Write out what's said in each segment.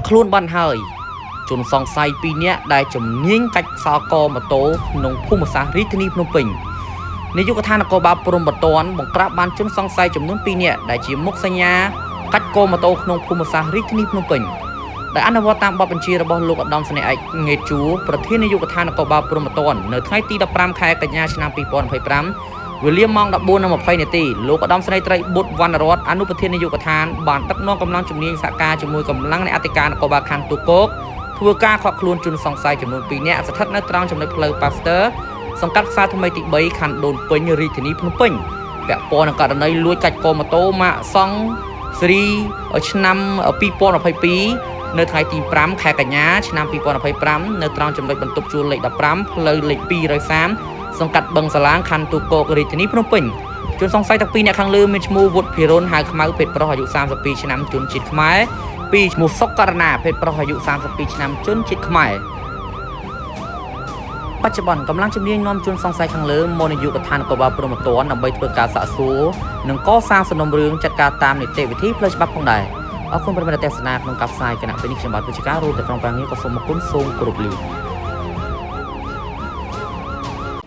ខ្លួនបានហើយជនសង្ស័យពីរនាក់ដែលជំនាញកាច់សកម៉ូតូក្នុងភូមិសាស្ត្ររាជធានីភ្នំពេញនាយកដ្ឋាននគរបាលព្រំប្រទានបង្ក្រាបបានជនសង្ស័យចំនួន2នាក់ដែលជាមុខសញ្ញាកាច់គោម៉ូតូក្នុងភូមិសាស្ត្ររាជធានីភ្នំពេញដែលអនុវត្តតាមបទបញ្ជារបស់លោកឧត្តមសេនីយ៍ឯកង៉េតជួប្រធាននាយកដ្ឋាននគរបាលព្រំប្រទាននៅថ្ងៃទី15ខែកញ្ញាឆ្នាំ2025វេលាម៉ោង 14:20 នាទីលោកឧត្តមសេនីយ៍ត្រីបុត្រវណ្ណរតន៍អនុប្រធាននាយកដ្ឋានបានដឹកនាំកម្លាំងជំនាញសហការជាមួយកម្លាំងនៃអធិការនគរបាលខណ្ឌទូកោកធ្វើការឃាត់ខ្លួនជនសង្ស័យចំនួន2នាក់ស្ថិតនៅត្រង់ចំណុចផ្លូវប៉ាស្ទ័រសង្កាត់ផ្សារថ្មីទី3ខណ្ឌដូនពេញរាជធានីភ្នំពេញពាក់ព័ន្ធនឹងករណីលួចកាច់កូនម៉ូតូម៉ាកសង់ស៊េរីឆ្នាំ2022នៅថ្ងៃទី5ខែកញ្ញាឆ្នាំ2025នៅត្រង់ចំណុចបន្ទប់ជួលលេខ15ផ្លូវលេខ230សង្កាត់បឹងសាឡាងខណ្ឌទូកោករាជធានីភ្នំពេញជនសង្ស័យទាំងពីរអ្នកខាងលើមានឈ្មោះវុទ្ធភិរុនហៅខ្មៅភេទប្រុសអាយុ32ឆ្នាំជនជាតិខ្មែរពីឈ្មោះសុកករណាភេទប្រុសអាយុ32ឆ្នាំជនជាតិខ្មែរបច្ចុប្បន្នកម្លាំងជំនាញនាំជនសង្ស័យខាងលើមកនាយកដ្ឋាននគរបាលព្រំប្រទានដើម្បីធ្វើការសាកសួរនិងកសាងសំណុំរឿងចាត់ការតាមនីតិវិធីផ្លូវច្បាប់ផងដែរអរគុណប្រិយមិត្តទស្សនាក្នុងការផ្សាយគណៈពេលនេះខ្ញុំបាទវិជ្ជការរួមទៅក្នុងការងារក៏សូមអរគុណសូមគោរពលា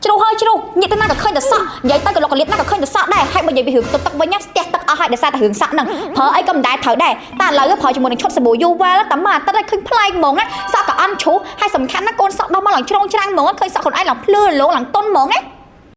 ជ្រុះហើយជ្រុះញាក់ទៅណាក៏ឃើញតែសក់និយាយទៅក៏លោកកលៀតណាក៏ឃើញតែសក់ដែរហើយបើនិយាយពីរឿងទឹកវិញស្ទះទឹកអស់ហើយដោយសារតែរឿងសក់ហ្នឹងប្រើអីក៏មិនដែរត្រូវដែរតែឥឡូវប្រើជាមួយនឹងឈុតសាប៊ូយូវែលតែមកអាទិត្យឲ្យឃើញប្លែកហ្មងសក់ក៏អន់ជ្រុះហើយសំខាន់ណាកូនសក់ដល់មកឡើងជ្រងច្រាំងហ្មងឃើញសក់ខ្លួនឯងឡើងភ្លឺលងឡើងតុនហ្មង